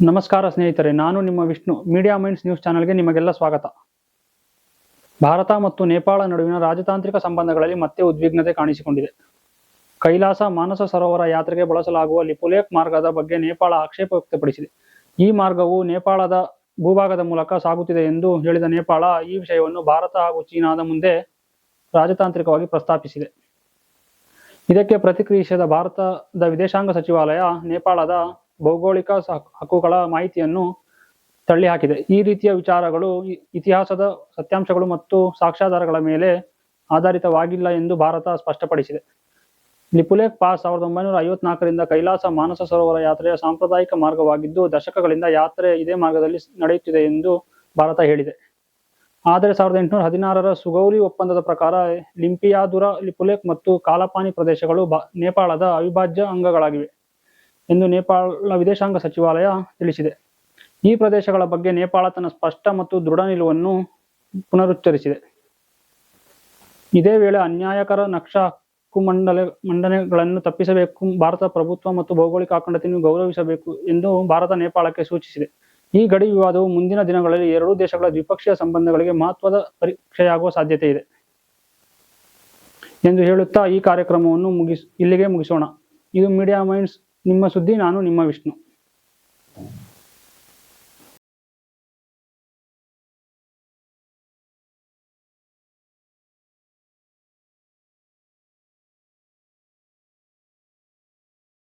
ನಮಸ್ಕಾರ ಸ್ನೇಹಿತರೆ, ನಾನು ನಿಮ್ಮ ವಿಷ್ಣು. ಮೀಡಿಯಾ ಮೈಂಡ್ಸ್ ನ್ಯೂಸ್ ಚಾನೆಲ್ಗೆ ನಿಮಗೆಲ್ಲ ಸ್ವಾಗತ. ಭಾರತ ಮತ್ತು ನೇಪಾಳ ನಡುವಿನ ರಾಜತಾಂತ್ರಿಕ ಸಂಬಂಧಗಳಲ್ಲಿ ಮತ್ತೆ ಉದ್ವಿಗ್ನತೆ ಕಾಣಿಸಿಕೊಂಡಿದೆ. ಕೈಲಾಸ ಮಾನಸ ಸರೋವರ ಯಾತ್ರೆಗೆ ಬಳಸಲಾಗುವ ಲಿಪುಲೇಖ್ ಮಾರ್ಗದ ಬಗ್ಗೆ ನೇಪಾಳ ಆಕ್ಷೇಪ ವ್ಯಕ್ತಪಡಿಸಿದೆ. ಈ ಮಾರ್ಗವು ನೇಪಾಳದ ಭೂಭಾಗದ ಮೂಲಕ ಸಾಗುತ್ತಿದೆ ಎಂದು ಹೇಳಿದ ನೇಪಾಳ ಈ ವಿಷಯವನ್ನು ಭಾರತ ಹಾಗೂ ಚೀನಾದ ಮುಂದೆ ರಾಜತಾಂತ್ರಿಕವಾಗಿ ಪ್ರಸ್ತಾಪಿಸಿದೆ. ಇದಕ್ಕೆ ಪ್ರತಿಕ್ರಿಯಿಸಿದ ಭಾರತದ ವಿದೇಶಾಂಗ ಸಚಿವಾಲಯ ನೇಪಾಳದ ಭೌಗೋಳಿಕ ಹಕ್ಕುಗಳ ಮಾಹಿತಿಯನ್ನು ತಳ್ಳಿಹಾಕಿದೆ. ಈ ರೀತಿಯ ವಿಚಾರಗಳು ಇತಿಹಾಸದ ಸತ್ಯಾಂಶಗಳು ಮತ್ತು ಸಾಕ್ಷ್ಯಾಧಾರಗಳ ಮೇಲೆ ಆಧಾರಿತವಾಗಿಲ್ಲ ಎಂದು ಭಾರತ ಸ್ಪಷ್ಟಪಡಿಸಿದೆ. ಲಿಪುಲೇಖ್ ಪಾಸ್ 1954ರಿಂದ ಕೈಲಾಸ ಮಾನಸ ಸರೋವರ ಯಾತ್ರೆಯ ಸಾಂಪ್ರದಾಯಿಕ ಮಾರ್ಗವಾಗಿದ್ದು, ದಶಕಗಳಿಂದ ಯಾತ್ರೆ ಇದೇ ಮಾರ್ಗದಲ್ಲಿ ನಡೆಯುತ್ತಿದೆ ಎಂದು ಭಾರತ ಹೇಳಿದೆ. ಆದರೆ 1816ರ ಸುಗೌಲಿ ಒಪ್ಪಂದದ ಪ್ರಕಾರ ಲಿಂಪಿಯಾದುರಾ, ಲಿಪುಲೇಖ್ ಮತ್ತು ಕಾಲಾಪಾನಿ ಪ್ರದೇಶಗಳು ನೇಪಾಳದ ಅವಿಭಾಜ್ಯ ಅಂಗಗಳಾಗಿವೆ ಎಂದು ನೇಪಾಳ ವಿದೇಶಾಂಗ ಸಚಿವಾಲಯ ತಿಳಿಸಿದೆ. ಈ ಪ್ರದೇಶಗಳ ಬಗ್ಗೆ ನೇಪಾಳ ತನ್ನ ಸ್ಪಷ್ಟ ಮತ್ತು ದೃಢ ನಿಲುವನ್ನು ಪುನರುಚ್ಚರಿಸಿದೆ. ಇದೇ ವೇಳೆ ಅನ್ಯಾಯಕರ ನಕ್ಷಾ ಹಕ್ಕು ಮಂಡನೆಗಳನ್ನು ತಪ್ಪಿಸಬೇಕು, ಭಾರತ ಪ್ರಭುತ್ವ ಮತ್ತು ಭೌಗೋಳಿಕ ಅಖಂಡತೆಯನ್ನು ಗೌರವಿಸಬೇಕು ಎಂದು ಭಾರತ ನೇಪಾಳಕ್ಕೆ ಸೂಚಿಸಿದೆ. ಈ ಗಡಿ ವಿವಾದವು ಮುಂದಿನ ದಿನಗಳಲ್ಲಿ ಎರಡೂ ದೇಶಗಳ ದ್ವಿಪಕ್ಷೀಯ ಸಂಬಂಧಗಳಿಗೆ ಮಹತ್ವದ ಪರೀಕ್ಷೆಯಾಗುವ ಸಾಧ್ಯತೆ ಇದೆ ಎಂದು ಹೇಳುತ್ತಾ ಈ ಕಾರ್ಯಕ್ರಮವನ್ನು ಇಲ್ಲಿಗೆ ಮುಗಿಸೋಣ. ಇದು ಮೀಡಿಯಾ ಮೈಂಡ್ಸ್, ನಿಮ್ಮ ಸುದ್ದಿ. ನಾನು ನಿಮ್ಮ ವಿಷ್ಣು.